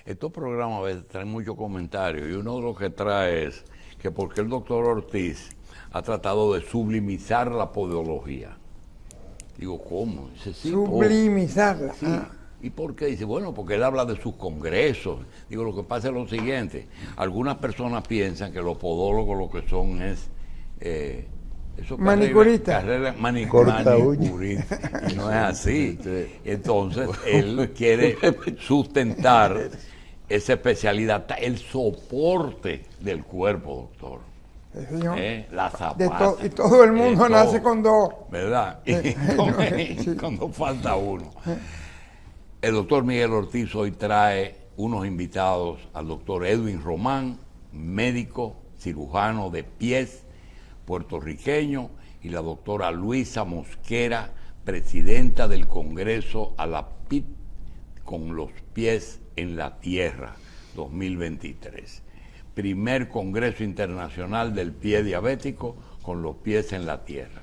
Estos programas a veces traen muchos comentarios y uno de los que trae es que porque el doctor Ortiz ha tratado de sublimizar la podología. Digo, ¿cómo? Dice, sí, sublimizarla. Sí. ¿Y por qué? Dice, bueno, porque él habla de sus congresos. Digo, lo que pasa es lo siguiente. Algunas personas piensan que los podólogos lo que son es... manicurista. Manicurista. Y no es así. Entonces, él quiere sustentar esa especialidad, el soporte del cuerpo, doctor. La zapata. Y todo el mundo nace con dos. ¿Verdad? Y cuando falta uno. El doctor Miguel Ortiz hoy trae unos invitados al doctor Edwin Román, médico, cirujano de pies, puertorriqueño, y la doctora Luisa Mosquera, presidenta del Congreso ALAPIT con los pies en la tierra 2023. Primer Congreso Internacional del Pie Diabético con los pies en la tierra.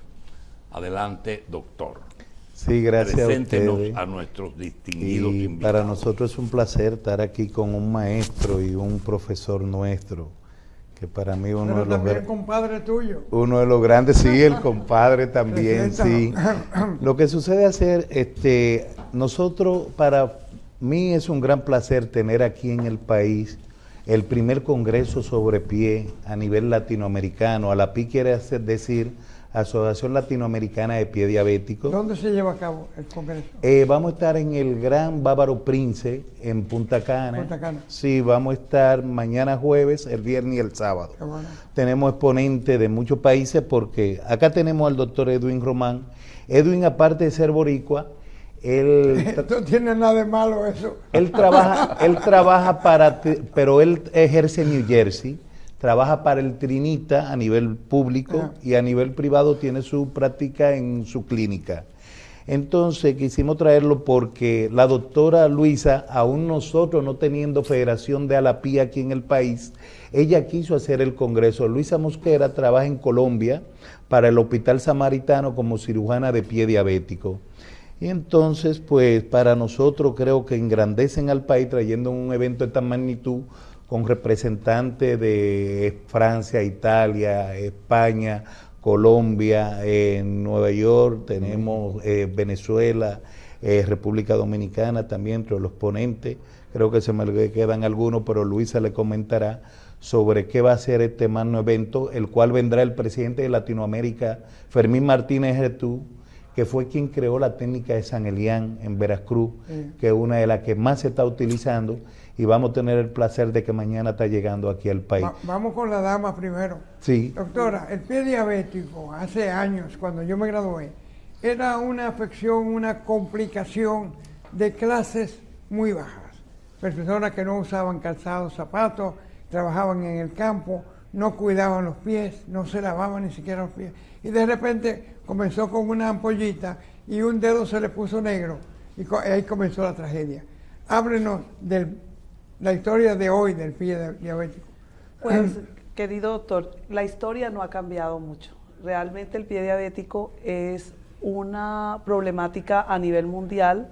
Adelante, doctor. Sí, gracias Preséntenos a ustedes. A nuestros distinguidos invitados. Para nosotros es un placer estar aquí con un maestro y un profesor nuestro, que para mí uno de compadre tuyo. Uno de los grandes, sí, el compadre también, sí. Lo que sucede es, nosotros, para mí es un gran placer tener aquí en el país el primer congreso sobre pie a nivel latinoamericano. ALAPI quiere decir Asociación Latinoamericana de Pie Diabético. ¿Dónde se lleva a cabo el congreso? Vamos a estar en el Gran Bávaro Prince, en Punta Cana. Punta Cana. Sí, vamos a estar mañana jueves, el viernes y el sábado. Qué bueno. Tenemos exponentes de muchos países porque acá tenemos al doctor Edwin Román. Edwin, aparte de ser boricua, él... No tiene nada de malo eso. Él trabaja pero él ejerce en New Jersey. Trabaja para el Trinita a nivel público y a nivel privado tiene su práctica en su clínica. Entonces quisimos traerlo porque la doctora Luisa, aún nosotros no teniendo federación de ALAPI aquí en el país, ella quiso hacer el congreso. Luisa Mosquera trabaja en Colombia para el Hospital Samaritano como cirujana de pie diabético. Y entonces, pues para nosotros creo que engrandecen al país trayendo un evento de esta magnitud, con representantes de Francia, Italia, España, Colombia, en Nueva York, tenemos Venezuela, República Dominicana también entre los ponentes. Creo que se me quedan algunos, pero Luisa le comentará sobre qué va a ser este magno evento, el cual vendrá el presidente de Latinoamérica, Fermín Martínez Getú, que fue quien creó la técnica de San Elián en Veracruz, que es una de las que más se está utilizando, y vamos a tener el placer de que mañana está llegando aquí al país. Vamos con la dama primero. Sí. Doctora, el pie diabético, hace años, cuando yo me gradué, era una afección, una complicación de clases muy bajas. Personas que no usaban calzados, zapatos, trabajaban en el campo, no cuidaban los pies, no se lavaban ni siquiera los pies. Y de repente comenzó con una ampollita y un dedo se le puso negro y ahí comenzó la tragedia. Háblenos de la historia de hoy del pie diabético. Pues, querido doctor, la historia no ha cambiado mucho. Realmente el pie diabético es una problemática a nivel mundial,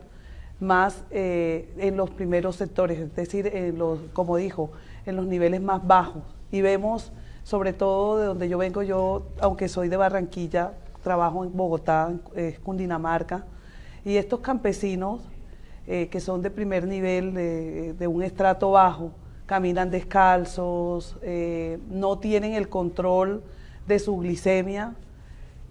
más en los primeros sectores, es decir, como dijo, en los niveles más bajos. Y vemos, sobre todo de donde yo vengo, yo, aunque soy de Barranquilla, trabajo en Bogotá, Cundinamarca, y estos campesinos que son de primer nivel, de un estrato bajo, caminan descalzos, no tienen el control de su glicemia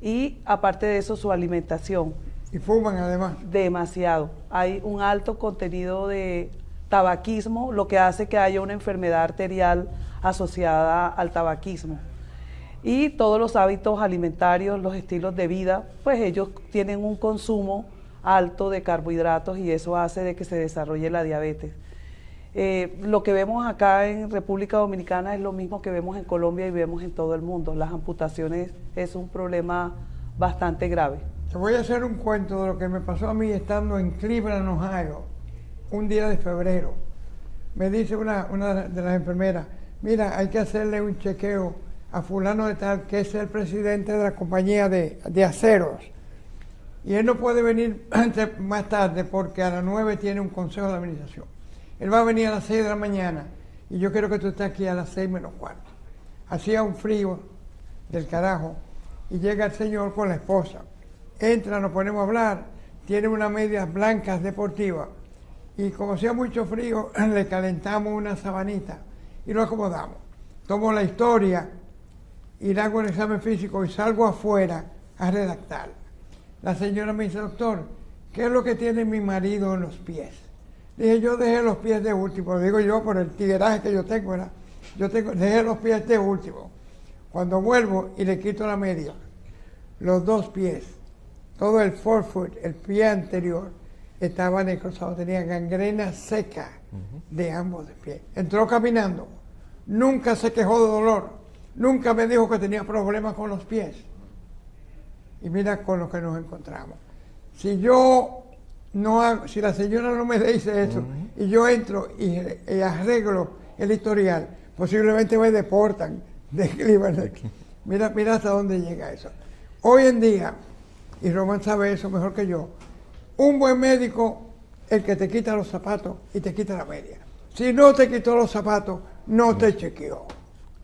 y aparte de eso su alimentación. Y fuman además. Demasiado. Hay un alto contenido de tabaquismo, lo que hace que haya una enfermedad arterial asociada al tabaquismo. Y todos los hábitos alimentarios, los estilos de vida, pues ellos tienen un consumo alto de carbohidratos y eso hace de que se desarrolle la diabetes. Lo que vemos acá en República Dominicana es lo mismo que vemos en Colombia y vemos en todo el mundo. Las amputaciones es un problema bastante grave. Te voy a hacer un cuento de lo que me pasó a mí estando en Cleveland, Ohio, un día de febrero. Me dice una de las enfermeras, mira, hay que hacerle un chequeo a fulano de tal, que es el presidente de la compañía de aceros. Y él no puede venir más tarde porque a las 9 tiene un consejo de administración. él va a venir a las 6 de la mañana y yo quiero que tú estés aquí a las 6 menos cuarto. Hacía un frío del carajo y llega el señor con la esposa. Entra, nos ponemos a hablar, tiene unas medias blancas deportivas y como hacía mucho frío, le calentamos una sabanita y lo acomodamos. Tomo la historia y le hago el examen físico y salgo afuera a redactar. La señora me dice, doctor, ¿qué es lo que tiene mi marido en los pies? Dije, yo dejé los pies de último, digo yo por el tigueraje que yo tengo, ¿verdad? Dejé los pies de último. Cuando vuelvo y le quito la media, los dos pies, todo el forefoot, el pie anterior, estaba necrosado, tenía gangrena seca de ambos pies. Entró caminando, nunca se quejó de dolor, nunca me dijo que tenía problemas con los pies. Y mira con lo que nos encontramos. Si si la señora no me dice eso, y yo entro y arreglo el historial, posiblemente me deportan de Cleveland. Mira hasta dónde llega eso. Hoy en día, y Román sabe eso mejor que yo, un buen médico, el que te quita los zapatos y te quita la media. Si no te quitó los zapatos, no te chequeó.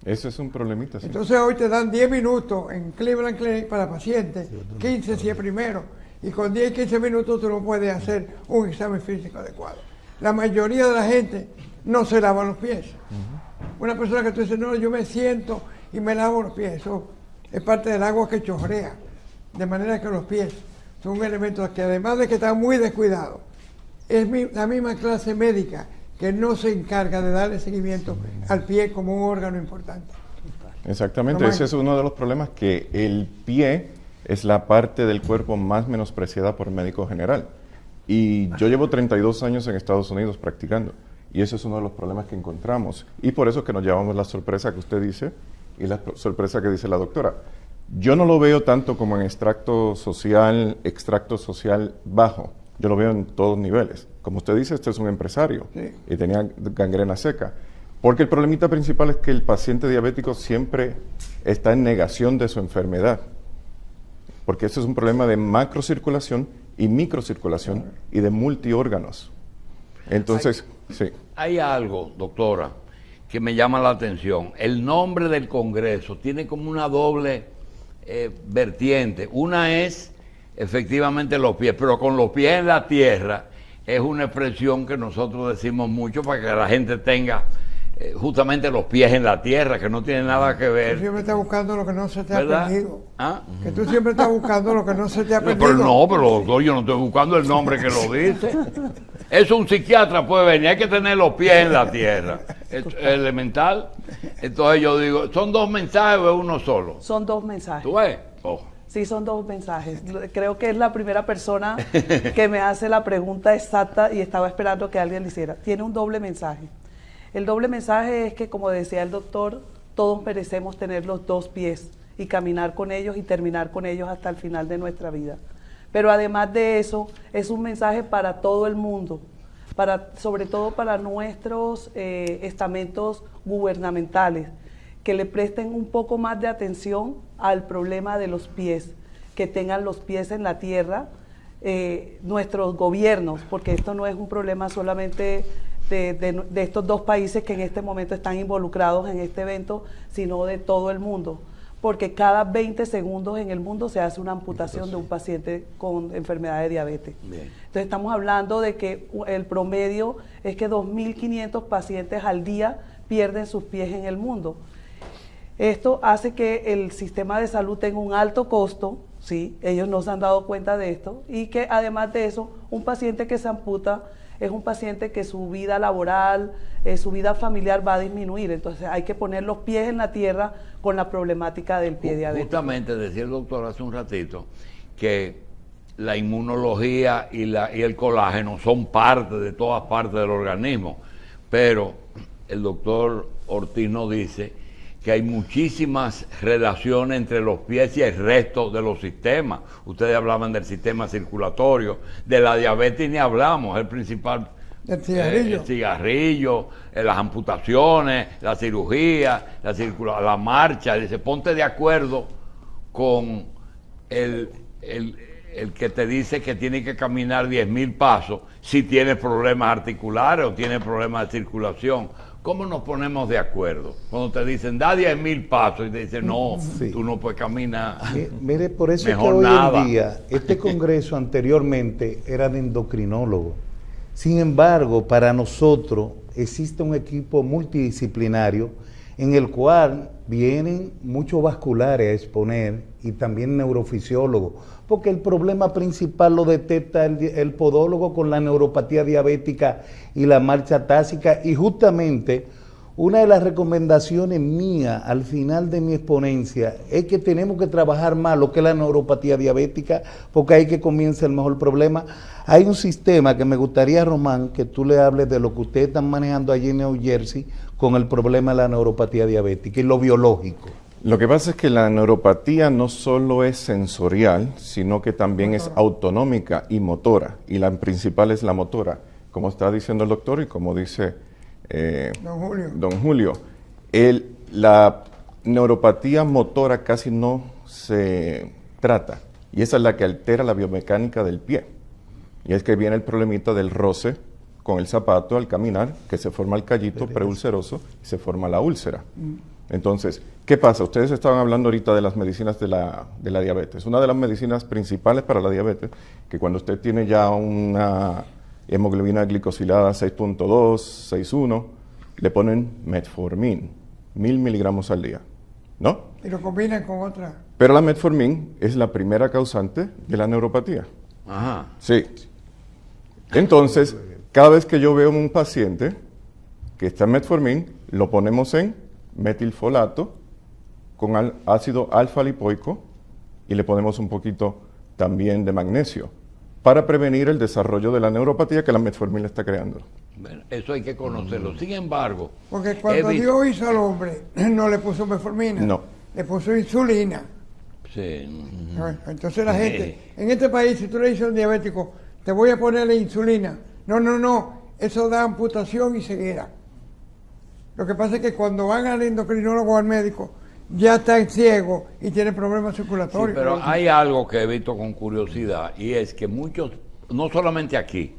Eso es un problemita, sí. Entonces hoy te dan 10 minutos en Cleveland Clinic para pacientes, 15 si es primero, y con 10 y 15 minutos tú no puedes hacer un examen físico adecuado. La mayoría de la gente no se lava los pies. Una persona que tú dices, no, yo me siento y me lavo los pies, eso es parte del agua que chorrea, de manera que los pies son un elemento que además de que está muy descuidado, es la misma clase médica que no se encarga de darle seguimiento al pie como un órgano importante. Exactamente, ese es uno de los problemas, que el pie es la parte del cuerpo más menospreciada por el médico general. Y yo llevo 32 años en Estados Unidos practicando, y ese es uno de los problemas que encontramos. Y por eso que nos llevamos la sorpresa que usted dice y la sorpresa que dice la doctora. Yo no lo veo tanto como en extracto social bajo. Yo lo veo en todos niveles. Como usted dice, este es un empresario y tenía gangrena seca. Porque el problemita principal es que el paciente diabético siempre está en negación de su enfermedad. Porque este es un problema de macrocirculación y microcirculación y de multiórganos. Entonces, Hay algo, doctora, que me llama la atención. El nombre del Congreso tiene como una doble vertiente. Una es efectivamente los pies, pero con los pies en la tierra es una expresión que nosotros decimos mucho para que la gente tenga justamente los pies en la tierra, que no tiene nada que ver. Tú siempre estás buscando lo que no se te ¿verdad? ha perdido. ¿Ah? Que tú siempre estás buscando lo que no se te ha perdido. Pero doctor, yo no estoy buscando el nombre que lo dice. Eso un psiquiatra puede venir, hay que tener los pies en la tierra. Es elemental. Entonces yo digo, ¿son dos mensajes o es uno solo? Son dos mensajes. ¿Tú ves? Oh. Sí, son dos mensajes. Creo que es la primera persona que me hace la pregunta exacta y estaba esperando que alguien lo hiciera. Tiene un doble mensaje. El doble mensaje es que, como decía el doctor, todos merecemos tener los dos pies y caminar con ellos y terminar con ellos hasta el final de nuestra vida. Pero además de eso, es un mensaje para todo el mundo, sobre todo para nuestros estamentos gubernamentales, que le presten un poco más de atención al problema de los pies, que tengan los pies en la tierra, nuestros gobiernos, porque esto no es un problema solamente de estos dos países que en este momento están involucrados en este evento, sino de todo el mundo, porque cada 20 segundos en el mundo se hace una amputación de un paciente con enfermedad de diabetes. Bien. Entonces estamos hablando de que el promedio es que 2.500 pacientes al día pierden sus pies en el mundo. Esto hace que el sistema de salud tenga un alto costo, ¿sí? Ellos no se han dado cuenta de esto, y que además de eso, un paciente que se amputa es un paciente que su vida laboral, su vida familiar va a disminuir. Entonces hay que poner los pies en la tierra con la problemática del pie diabético. Justamente decía el doctor hace un ratito que la inmunología y el colágeno son parte de todas partes del organismo, pero el doctor Ortiz nos dice que hay muchísimas relaciones entre los pies y el resto de los sistemas. Ustedes hablaban del sistema circulatorio, de la diabetes ni hablamos, el principal. El cigarrillo. El cigarrillo, las amputaciones, la cirugía, la marcha. Dice, ponte de acuerdo con el el que te dice que tiene que caminar 10.000 pasos si tienes problemas articulares o tienes problemas de circulación. ¿Cómo nos ponemos de acuerdo? Cuando te dicen, da 10.000 pasos y te dicen, no, Sí. tú no puedes caminar. Mire, por eso es que Mejor hoy nada. en día, este congreso anteriormente era de endocrinólogos. Sin embargo, para nosotros existe un equipo multidisciplinario en el cual vienen muchos vasculares a exponer y también neurofisiólogos, porque el problema principal lo detecta el podólogo con la neuropatía diabética y la marcha tásica, y justamente una de las recomendaciones mías al final de mi exponencia es que tenemos que trabajar más lo que es la neuropatía diabética, porque ahí que comienza el mejor problema. Hay un sistema que me gustaría, Román, que tú le hables de lo que ustedes están manejando allí en New Jersey con el problema de la neuropatía diabética y lo biológico. Lo que pasa es que la neuropatía no solo es sensorial, sino que también es autonómica y motora, y la principal es la motora, como está diciendo el doctor y como dice don Julio. La neuropatía motora casi no se trata, y esa es la que altera la biomecánica del pie. Y es que viene el problemita del roce con el zapato al caminar, que se forma el callito preulceroso y se forma la úlcera. Entonces, ¿qué pasa? Ustedes estaban hablando ahorita de las medicinas de la diabetes. Una de las medicinas principales para la diabetes, que cuando usted tiene ya una hemoglobina glicosilada 6.2, 6.1, le ponen metformin, 1.000 miligramos al día, ¿no? Y lo combinan con otra. Pero la metformin es la primera causante de la neuropatía. Ajá. Sí. Entonces, cada vez que yo veo un paciente que está en metformin, lo ponemos en metilfolato con ácido alfa-lipoico y le ponemos un poquito también de magnesio para prevenir el desarrollo de la neuropatía que la metformin le está creando. Bueno, eso hay que conocerlo. Sin embargo, Porque cuando Dios hizo al hombre, no le puso metformina, No. le puso insulina. sí, Entonces la gente, en este país, si tú le dices a un diabético, te voy a ponerle insulina, no, eso da amputación y ceguera. Lo que pasa es que cuando van al endocrinólogo o al médico, ya están ciegos y tienen problemas sí, circulatorios. pero hay algo que he visto con curiosidad, y es que muchos, no solamente aquí,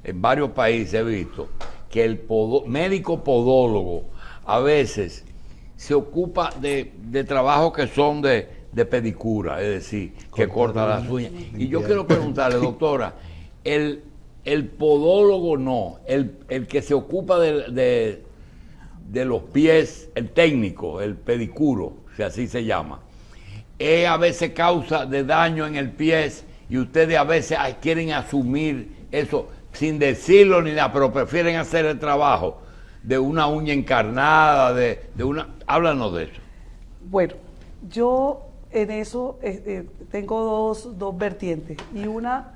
en varios países he visto que el médico podólogo a veces se ocupa de trabajos que son de pedicura, es decir, que corta las uñas. Y yo quiero preguntarle, doctora, el podólogo no, el que se ocupa de los pies, el técnico, el pedicuro, si así se llama, a veces causa de daño en el pie y ustedes a veces quieren asumir eso sin decirlo ni nada, pero prefieren hacer el trabajo de una uña encarnada, de una... Háblanos de eso. Bueno, yo en eso tengo dos vertientes. Y una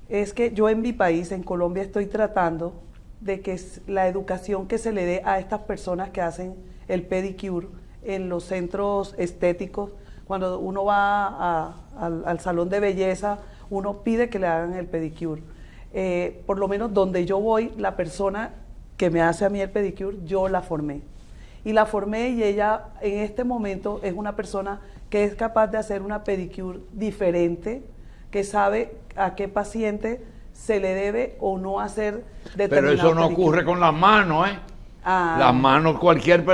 es que yo en mi país, en Colombia, estoy tratando de que la educación que se le dé a estas personas que hacen el pedicure en los centros estéticos, cuando uno va al salón de belleza, uno pide que le hagan el pedicure. Por lo menos donde yo voy, la persona que me hace a mí el pedicure, yo la formé. Y la formé y ella en este momento es una persona que es capaz de hacer una pedicure diferente, que sabe a qué paciente se le debe o no hacer determinado Pero eso no pedicure. ocurre con las manos, ¿eh? Ah. Las manos, cualquier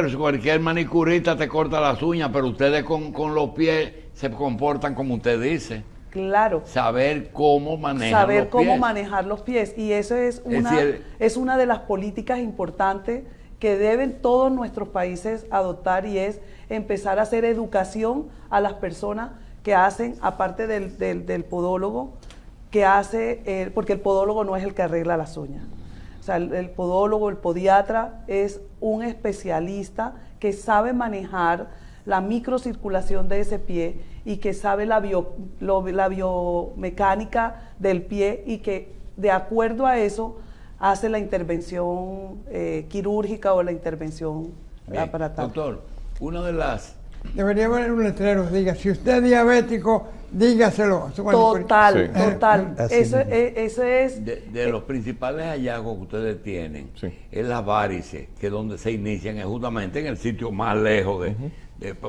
manicurista te corta las uñas, pero ustedes con los pies se comportan como usted dice. Claro. Saber cómo manejar Saber los cómo pies. manejar los pies. Y eso es decir, es una de las políticas importantes que deben todos nuestros países adoptar, y es empezar a hacer educación a las personas que hacen, aparte del podólogo, que hace, porque el podólogo no es el que arregla las uñas. O sea, el podólogo, el podiatra, es un especialista que sabe manejar la microcirculación de ese pie y que sabe la biomecánica del pie, y que de acuerdo a eso hace la intervención quirúrgica o la intervención bien, aparatal. doctor, una de las... Debería haber un letrero, diga, si usted es diabético, dígaselo. Total, Sí. total. Así Eso mismo. es De los principales hallazgos que ustedes tienen, Sí. es las varices, que es donde se inician, es justamente en el sitio más lejos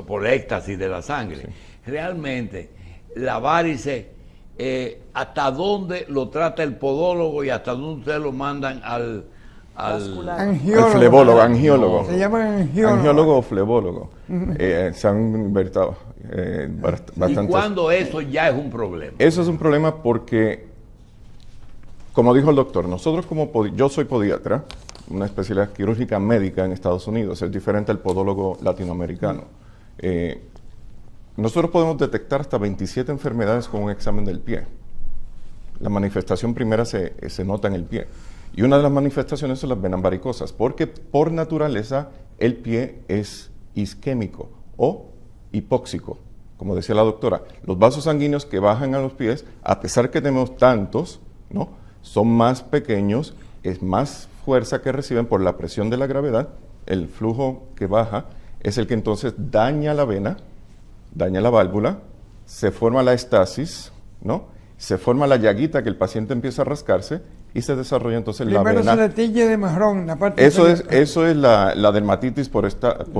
por éxtasis de la sangre. Sí. Realmente, la varice ¿hasta dónde lo trata el podólogo y hasta dónde ustedes lo mandan al Vascular. Al flebólogo, angiólogo. Se llaman angiólogo. Angiólogo o flebólogo. Se han invertido ¿Y bastantes. cuándo eso ya es un problema? Eso es un problema porque, como dijo el doctor, nosotros yo soy podiatra, una especialidad quirúrgica médica en Estados Unidos, es diferente al podólogo latinoamericano. Nosotros podemos detectar hasta 27 enfermedades con un examen del pie. La manifestación primera se nota en el pie. Y una de las manifestaciones son las venas varicosas, porque por naturaleza el pie es isquémico o hipóxico. Como decía la doctora, los vasos sanguíneos que bajan a los pies, a pesar que tenemos tantos, ¿no?, son más pequeños, es más fuerza que reciben por la presión de la gravedad, el flujo que baja es el que entonces daña la vena, daña la válvula, se forma la estasis, ¿no?, se forma la llaguita que el paciente empieza a rascarse y se desarrolla entonces la Primero vena. se le tiñe de marrón la parte Eso es inferior. la dermatitis por stasis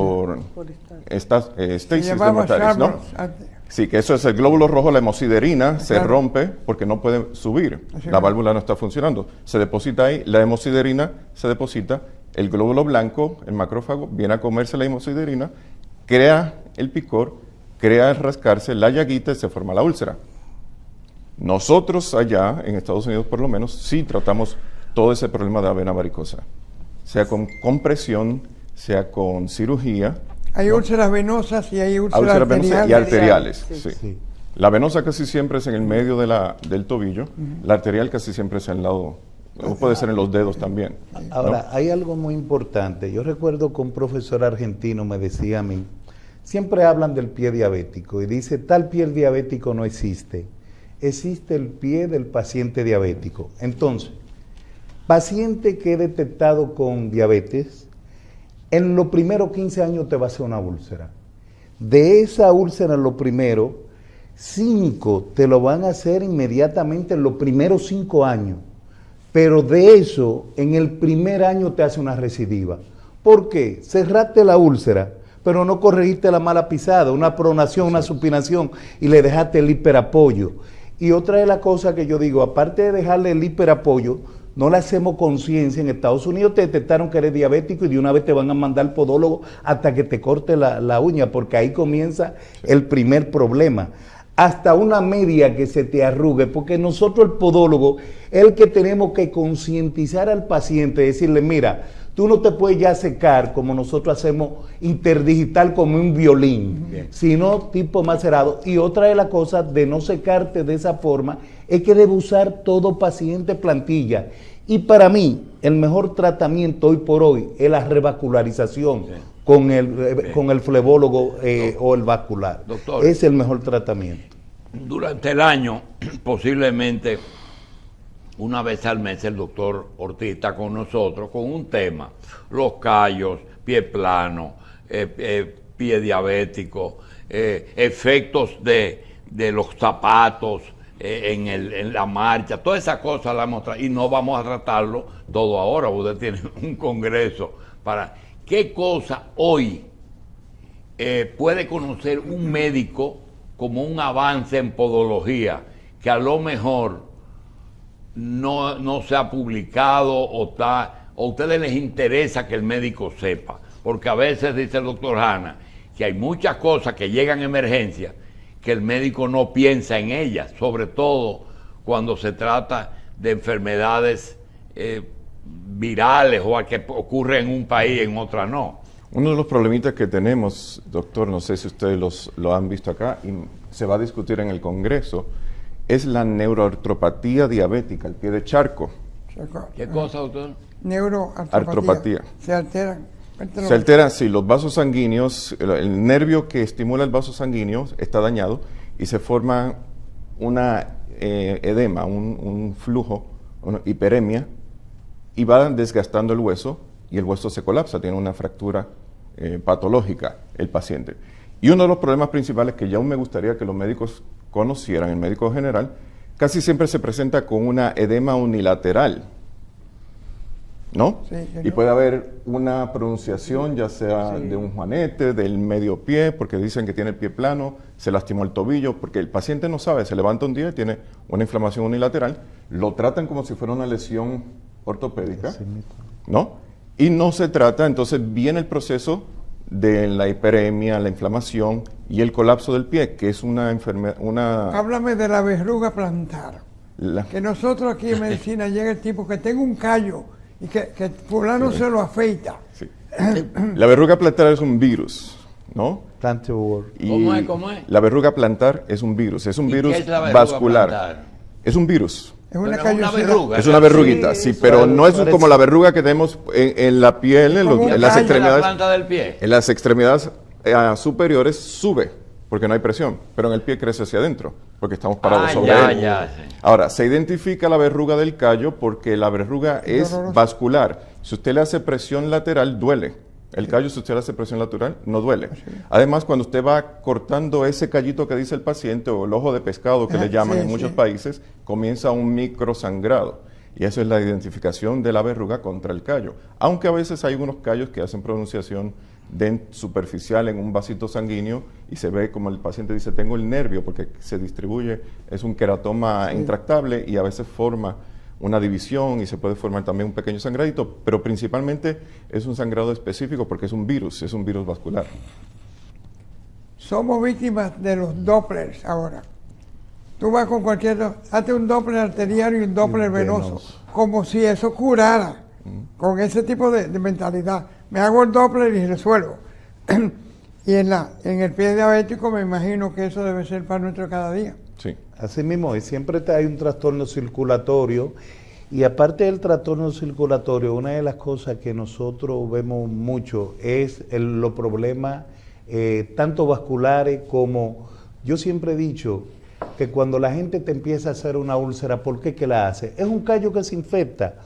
Se llamaba dermatitis, ¿no? Charles antes. Sí, que eso es el glóbulo rojo, la hemosiderina, se Claro. rompe porque no puede subir, Así la es. válvula no está funcionando. Se deposita ahí, la hemosiderina se deposita, el glóbulo blanco, el macrófago, viene a comerse la hemosiderina, crea el picor, crea el rascarse, la llaguita y se forma la úlcera. Nosotros allá, en Estados Unidos por lo menos, sí tratamos todo ese problema de la vena varicosa, sea con compresión, sea con cirugía. Hay úlceras venosas y hay úlceras Úlceras venosas arteriales. y arteriales. Sí. Sí. Sí. La venosa casi siempre es en el medio del tobillo, la arterial casi siempre es al lado, o puede ser en los dedos también. Ahora, hay algo muy importante. Yo recuerdo que un profesor argentino me decía a mí, siempre hablan del pie diabético y dice, tal pie diabético no existe. Existe el pie del paciente diabético. Entonces, paciente que he detectado con diabetes, en los primeros 15 años te va a hacer una úlcera. De esa úlcera, en los primeros 5 te lo van a hacer inmediatamente en los primeros 5 años. Pero de eso, en el primer año te hace una recidiva. ¿Por qué? Cerraste la úlcera, pero no corregiste la mala pisada, una pronación, una supinación, y le dejaste el hiperapoyo. Y otra de las cosas que yo digo, aparte de dejarle el hiperapoyo, no le hacemos conciencia. En Estados Unidos te detectaron que eres diabético y de una vez te van a mandar al podólogo hasta que te corte la uña, porque ahí comienza el primer problema. Hasta una media que se te arrugue, porque nosotros el podólogo es el que tenemos que concientizar al paciente, decirle, mira, tú no te puedes ya secar como nosotros hacemos interdigital como un violín, sino tipo macerado. Y otra de las cosas de no secarte de esa forma es que debe usar todo paciente plantilla. Y para mí, el mejor tratamiento hoy por hoy es la revascularización con el flebólogo o el vascular. Doctor. Es el mejor tratamiento. Durante el año, posiblemente una vez al mes, el doctor Ortiz está con nosotros con un tema: los callos, pie plano, pie diabético, efectos de los zapatos en la marcha, todas esas cosas las hemos tratado y no vamos a tratarlo todo ahora. Usted tiene un congreso para... ¿Qué cosa hoy puede conocer un médico como un avance en podología que a lo mejor no se ha publicado o a ustedes les interesa que el médico sepa? Porque a veces dice el doctor Hanna que hay muchas cosas que llegan a emergencia que el médico no piensa en ellas, sobre todo cuando se trata de enfermedades virales o a que ocurre en un país, en otra no. Uno de los problemitas que tenemos, doctor, no sé si ustedes lo han visto acá y se va a discutir en el Congreso, es la neuroartropatía diabética, el pie de charco. ¿Qué cosa, doctor? Neuroartropatía. Se alteran. Se alteran, sí, los vasos sanguíneos, el nervio que estimula el vaso sanguíneo está dañado y se forma una edema, un flujo, una hiperemia, y va desgastando el hueso y el hueso se colapsa, tiene una fractura patológica el paciente. Y uno de los problemas principales que ya aún me gustaría que los médicos conocieran, el médico general, casi siempre se presenta con una edema unilateral. ¿no? Sí, que y no. puede haber una pronunciación, ya sea de un juanete, del medio pie, porque dicen que tiene el pie plano, se lastimó el tobillo, porque el paciente no sabe, se levanta un día y tiene una inflamación unilateral, lo tratan como si fuera una lesión ortopédica, ¿no? Y no se trata, entonces viene el proceso de la hiperemia, la inflamación y el colapso del pie, que es una enfermedad, Háblame de la verruga plantar. Que nosotros aquí en medicina llega el tipo que tenga un callo y que fulano se lo afeita. Sí. La verruga plantar es un virus, ¿no? Plantar word. Y ¿Cómo es? La verruga plantar es un virus ¿Y virus qué es la verruga vascular. plantar? Es un virus. Es una Pero es una callosidad. verruga. Es una verruguita, sí, pero no es parece. como la verruga que tenemos en la piel, en, Como un en las callo. La extremidades. planta del pie. En las extremidades superiores sube, porque no hay presión, pero en el pie crece hacia adentro, porque estamos parados sobre él. Sí. Ahora, se identifica la verruga del callo porque la verruga es doloroso. vascular. Si usted le hace presión lateral, duele. El callo, si usted le hace presión lateral, no duele. Además, cuando usted va cortando ese callito que dice el paciente, o el ojo de pescado que le llaman sí, en muchos sí. países, comienza un microsangrado. Y eso es la identificación de la verruga contra el callo. Aunque a veces hay unos callos que hacen pronunciación superficial en un vasito sanguíneo y se ve como el paciente dice, tengo el nervio, porque se distribuye, es un queratoma intractable y a veces forma una división y se puede formar también un pequeño sangradito, pero principalmente es un sangrado específico porque es un virus vascular. Somos víctimas de los Dopplers ahora. Tú vas con hazte un Doppler arterial y un Doppler venoso, como si eso curara, con ese tipo de mentalidad. Me hago el Doppler y resuelvo. Y en el pie diabético me imagino que eso debe ser para nuestro cada día. Sí. Así mismo, y siempre hay un trastorno circulatorio, y aparte del trastorno circulatorio, una de las cosas que nosotros vemos mucho es los problemas tanto vasculares como, yo siempre he dicho, que cuando la gente te empieza a hacer una úlcera, ¿por qué que la hace? Es un callo que se infecta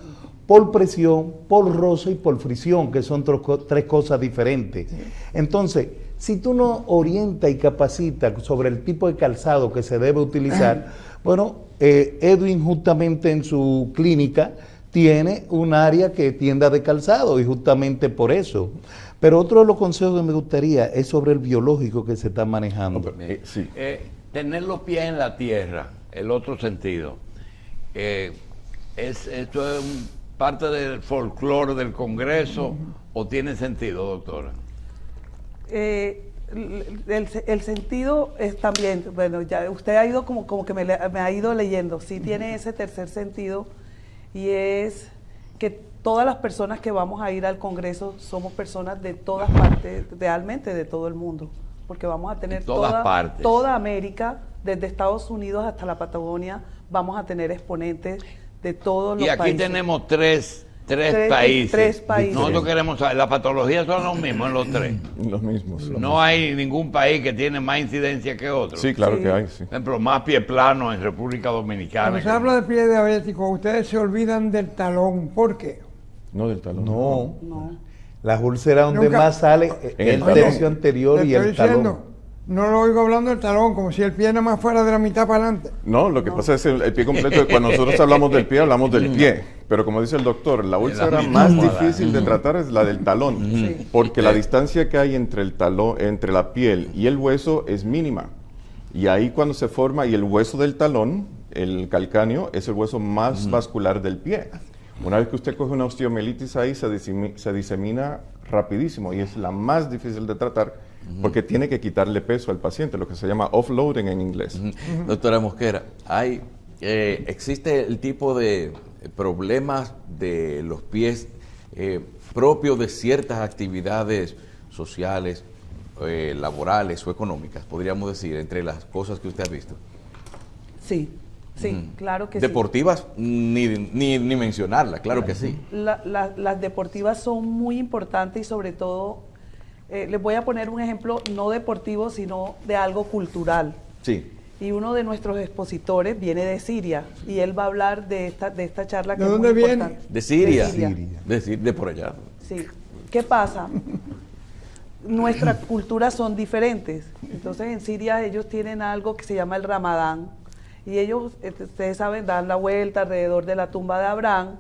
por presión, por roce y por fricción, que son tres cosas diferentes. Entonces, si tú no orientas y capacitas sobre el tipo de calzado que se debe utilizar, bueno, Edwin justamente en su clínica tiene un área que tienda de calzado y justamente por eso. Pero otro de los consejos que me gustaría es sobre el biológico que se está manejando. Sí. Tener los pies en la tierra, el otro sentido. ¿Esto es parte del folclore del Congreso o tiene sentido, doctora? El sentido es también, bueno, ya usted ha ido como que me ha ido leyendo, sí tiene ese tercer sentido, y es que todas las personas que vamos a ir al Congreso somos personas de todas partes, realmente de todo el mundo, porque vamos a tener toda América, desde Estados Unidos hasta la Patagonia, vamos a tener exponentes de todos los países. Y aquí tenemos tres países. Tres países. Nosotros queremos saber, las patologías son los mismos en los tres. Los mismos. No hay ningún país que tiene más incidencia que otro. Sí, claro Sí. que hay, sí. Por ejemplo, más pie plano en República Dominicana. Cuando se habla de pie diabético, ustedes se olvidan del talón. ¿Por qué? No del talón. No, No. las úlceras donde Nunca- más sale En el el talón. tercio anterior Le y estoy el talón. diciendo, no lo oigo hablando del talón, como si el pie nada más fuera de la mitad para adelante. No, lo que pasa es el pie completo. Cuando nosotros hablamos del pie, hablamos del pie. Pero como dice el doctor, la úlcera misma más moda. difícil de tratar es la del talón. Sí. Porque la distancia que hay entre el talón, entre la piel y el hueso es mínima. Y ahí cuando se forma, y el hueso del talón, el calcáneo, es el hueso más vascular del pie. Una vez que usted coge una osteomielitis ahí, se disemina rapidísimo y es la más difícil de tratar porque tiene que quitarle peso al paciente, lo que se llama offloading en inglés. Doctora Mosquera, existe el tipo de problemas de los pies propios de ciertas actividades sociales, laborales o económicas, podríamos decir, entre las cosas que usted ha visto. Sí, claro que Deportivas, ni mencionarla, claro que sí. Las deportivas son muy importantes y sobre todo, les voy a poner un ejemplo no deportivo, sino de algo cultural. Sí. Y uno de nuestros expositores viene de Siria y él va a hablar de esta charla que ¿De es dónde muy viene? importante. De Siria. Siria. De por allá. Sí. ¿Qué pasa? Nuestras culturas son diferentes. Entonces en Siria ellos tienen algo que se llama el Ramadán y ellos, ustedes saben, dan la vuelta alrededor de la tumba de Abraham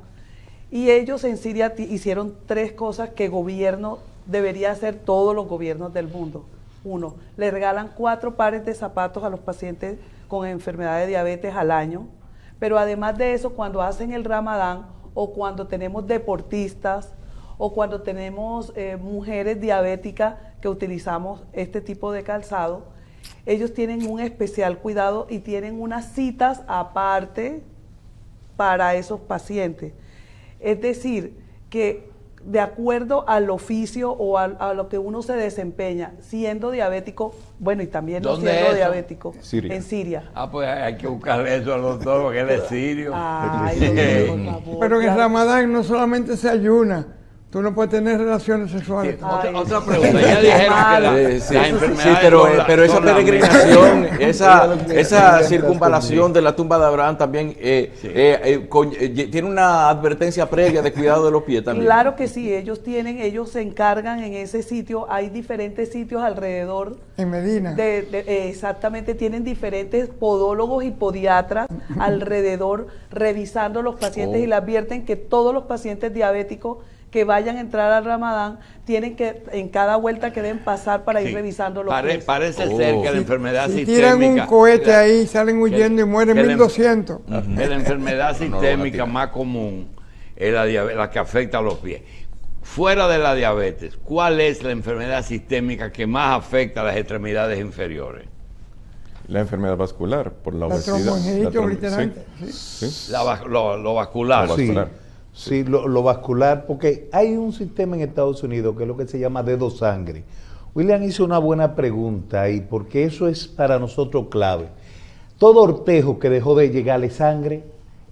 Y ellos en Siria hicieron 3 cosas que gobierno debería hacer todos los gobiernos del mundo. 1, le regalan 4 pares de zapatos a los pacientes con enfermedad de diabetes al año, pero además de eso, cuando hacen el Ramadán o cuando tenemos deportistas o cuando tenemos mujeres diabéticas que utilizamos este tipo de calzado, ellos tienen un especial cuidado y tienen unas citas aparte para esos pacientes. Es decir, que de acuerdo al oficio o a lo que uno se desempeña, siendo diabético, bueno, y también no ¿Dónde siendo es eso? diabético, Siria. en Siria. Ah, pues hay que buscarle eso al doctor porque él es sirio. Ay, doctor, por favor, Pero en el ya. Ramadán no solamente se ayuna, tú no puedes tener relaciones Sí, sexuales. otra pregunta. Ya dijeron que las Sí, enfermedades pero, son las- pero esa son las peregrinación, mismas. esa circunvalación de la tumba de Abraham también tiene una advertencia previa de cuidado de los pies también. Claro que sí, ellos se encargan en ese sitio, hay diferentes sitios alrededor. En Medina. Exactamente, tienen diferentes podólogos y podiatras alrededor revisando los pacientes y le advierten que todos los pacientes diabéticos que vayan a entrar al Ramadán tienen que en cada vuelta que deben pasar para ir Sí. revisando los pies. Parece ser que la enfermedad Si tiran sistémica... un cohete ahí, salen huyendo y mueren que la- 1200. que la enfermedad No lo van a sistémica tirar. más común es la que afecta a los pies. Fuera de la diabetes, ¿cuál es la enfermedad sistémica que más afecta a las extremidades inferiores? La enfermedad vascular, por la La obesidad. trombongitis trom- obliterante, sí. Sí. Lo vascular. Lo Sí, vascular. sí, lo vascular, porque hay un sistema en Estados Unidos que es lo que se llama dedo sangre. William hizo una buena pregunta ahí, porque eso es para nosotros clave. Todo ortejo que dejó de llegarle sangre,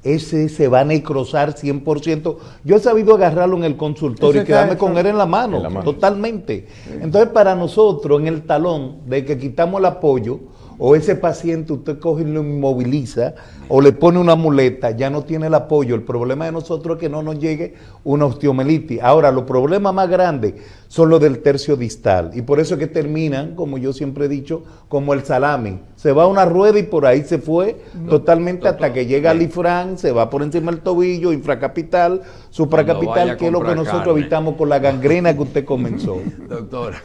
ese se va a necrosar 100%. Yo he sabido agarrarlo en el consultorio y Ese quedarme está con hecho. él en la mano, En la mano. totalmente. Entonces, para nosotros, en el talón, de que quitamos el apoyo, o ese paciente usted coge y lo inmoviliza, o le pone una muleta, ya no tiene el apoyo. El problema de nosotros es que no nos llegue una osteomelitis. Ahora, los problemas más grandes son los del tercio distal, y por eso es que terminan, como yo siempre he dicho, como el salami. Se va a una rueda y por ahí se fue totalmente hasta que llega al ifrán, se va por encima del tobillo, infracapital, Cuando vaya supracapital, a que es lo que comprar nosotros carne. evitamos con la gangrena que usted comenzó. Doctora,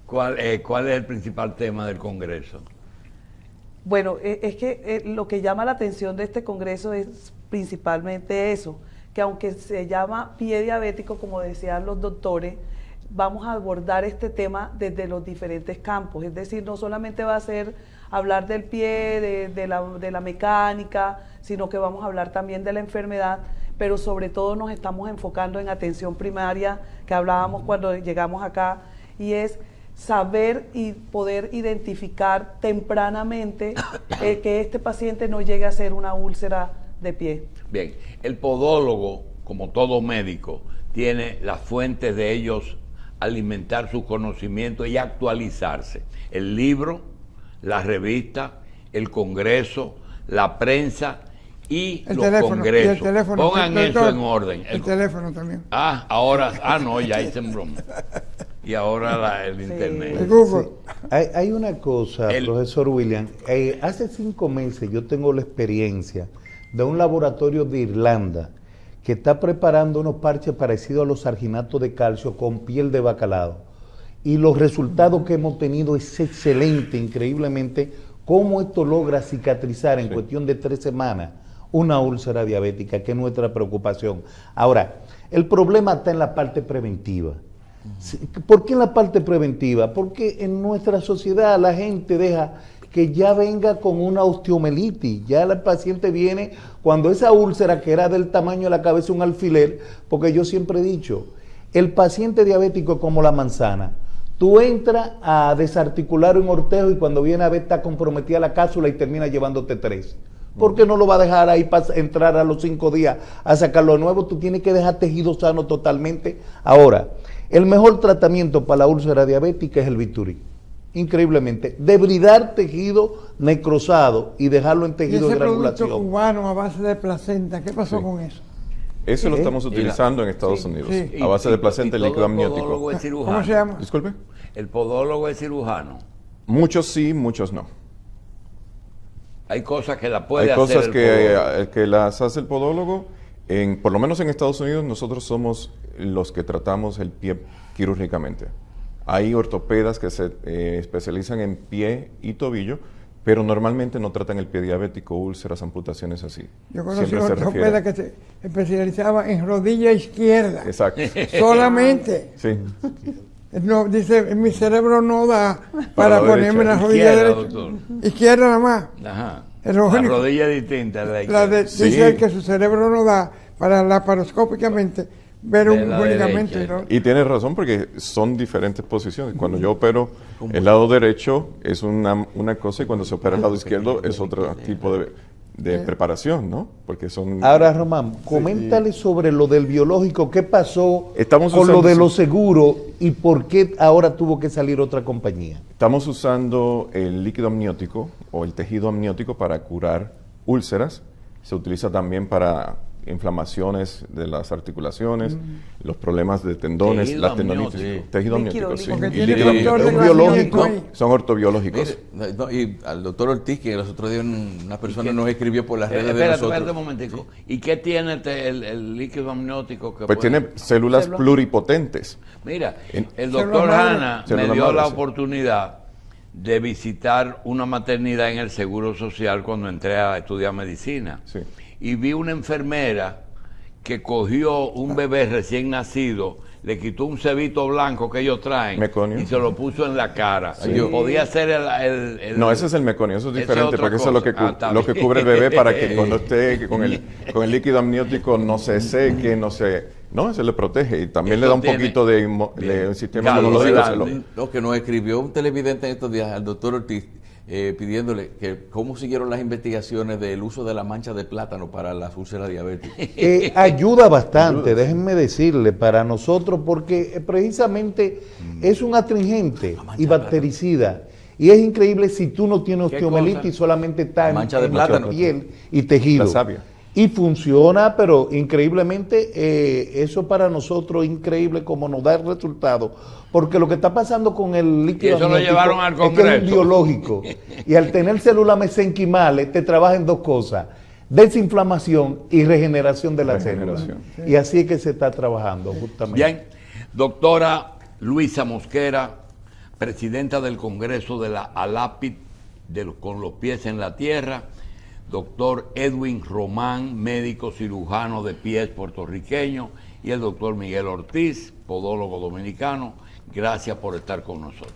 ¿cuál es el principal tema del Congreso? Bueno, es que lo que llama la atención de este congreso es principalmente eso, que aunque se llama pie diabético, como decían los doctores, vamos a abordar este tema desde los diferentes campos, es decir, no solamente va a ser hablar del pie, de la mecánica, sino que vamos a hablar también de la enfermedad, pero sobre todo nos estamos enfocando en atención primaria, que hablábamos cuando llegamos acá, y es saber y poder identificar tempranamente que este paciente no llegue a ser una úlcera de pie. Bien, el podólogo, como todo médico, tiene las fuentes de ellos alimentar su conocimiento y actualizarse. El libro, la revista, el congreso, la prensa y El los teléfono. congresos. Y el teléfono. Pongan Doctor, eso en orden. El teléfono también. No, ya hice en broma. Y ahora el internet. El Google. Hay una cosa, El- profesor William. Hace 5 meses yo tengo la experiencia de un laboratorio de Irlanda que está preparando unos parches parecidos a los arginatos de calcio con piel de bacalao. Y los resultados que hemos tenido es excelente, increíblemente, cómo esto logra cicatrizar en cuestión de 3 semanas una úlcera diabética, que es nuestra preocupación. Ahora, el problema está en la parte preventiva. Sí, ¿por qué en la parte preventiva? Porque en nuestra sociedad la gente deja que ya venga con una osteomelitis, ya el paciente viene cuando esa úlcera que era del tamaño de la cabeza un alfiler, porque yo siempre he dicho, el paciente diabético es como la manzana. Tú entras a desarticular un ortejo y cuando viene a ver está comprometida la cápsula y termina llevándote 3. ¿Por qué no lo va a dejar ahí para entrar a los 5 días a sacarlo nuevo? Tú tienes que dejar tejido sano totalmente. Ahora, el mejor tratamiento para la úlcera diabética es el bisturí. Increíblemente. Debridar tejido necrosado y dejarlo en Y tejido de ese producto granulación. cubano a base de placenta, ¿qué pasó Sí. con eso? Eso lo estamos Y utilizando en Estados Unidos, sí. a base de placenta y todo líquido el podólogo amniótico. es cirujano. ¿Cómo se llama? Disculpe. El podólogo es cirujano. Muchos sí, muchos no. Hay cosas que la puede Hay hacer cosas el podólogo. que las hace el podólogo Por lo menos en Estados Unidos nosotros somos los que tratamos el pie quirúrgicamente. Hay ortopedas que se especializan en pie y tobillo, pero normalmente no tratan el pie diabético, úlceras, amputaciones así. Yo conocí Siempre un se ortopeda que se especializaba en rodilla izquierda. Exacto. Solamente. Sí. No, dice, mi cerebro no da para la ponerme derecha. la rodilla Izquierda, derecha. doctor. Izquierda nada más. Ajá. Es lo La único. rodilla es distinta. Dice Sí. él que su cerebro no da para laparoscópicamente ver De un la ligamento. derecha. Y tienes razón porque son diferentes posiciones. Cuando yo opero el lado derecho es una cosa y cuando se opera el lado izquierdo es otro tipo de preparación, ¿no? Porque son... Ahora, Román, coméntale sobre lo del biológico, qué pasó Estamos con lo usando- de los seguros y por qué ahora tuvo que salir otra compañía. Estamos usando el líquido amniótico o el tejido amniótico para curar úlceras. Se utiliza también para inflamaciones de las articulaciones, los problemas de tendones, Tejido las tendonitis. amniótico. Tejido Líquido, amniótico, sí. Porque Y tiene líquido doctor de amniótico. biológico. ahí. Son ortobiológicos. Mire, no, y al doctor Ortiz, que los otros días una persona nos escribió por las redes de Espérate, nosotros. espérate un momentico. ¿Y qué tiene el líquido amniótico? Que Pues puede- tiene células pluripotentes. Mira, En- el Célula doctor madre. Hanna me Célula dio madre, la sí. oportunidad de visitar una maternidad en el Seguro Social cuando entré a estudiar medicina. Sí. Y vi una enfermera que cogió un bebé recién nacido, le quitó un cebito blanco que ellos traen Meconio. y se lo puso en la cara. Sí. Y podía ser el- No, ese es el meconio, eso es Esa es diferente, otra porque eso es lo que, cosa. Está lo que bien. cubre el bebé para que cuando esté con el líquido amniótico no se seque, no, eso le protege y también le Eso da un tiene- poquito de Bien. un sistema Carlos, inmunológico. adelante. Lo que nos escribió un televidente en estos días al doctor Ortiz, pidiéndole que cómo siguieron las investigaciones del uso de la mancha de plátano para las úlceras diabéticas. Ayuda bastante, déjenme decirle, para nosotros, porque precisamente es un astringente y bactericida. Y es increíble si tú no tienes ¿Qué osteomelitis, cosa? solamente está Mancha de en plátano. piel y tejido. La savia. Y funciona, pero increíblemente, eso para nosotros es increíble como nos da el resultado. Porque lo que está pasando con el líquido Y eso lo amniótico llevaron al es que es Congreso. un biológico. Y al tener células mesenquimales, te trabaja en dos cosas: desinflamación y regeneración de las células. Regeneración. Y así es que se está trabajando, justamente. Bien, doctora Luisa Mosquera, presidenta del Congreso de la ALAPID, con los pies en la tierra. Doctor Edwin Román, médico cirujano de pies puertorriqueño, y el doctor Miguel Ortiz, podólogo dominicano. Gracias por estar con nosotros.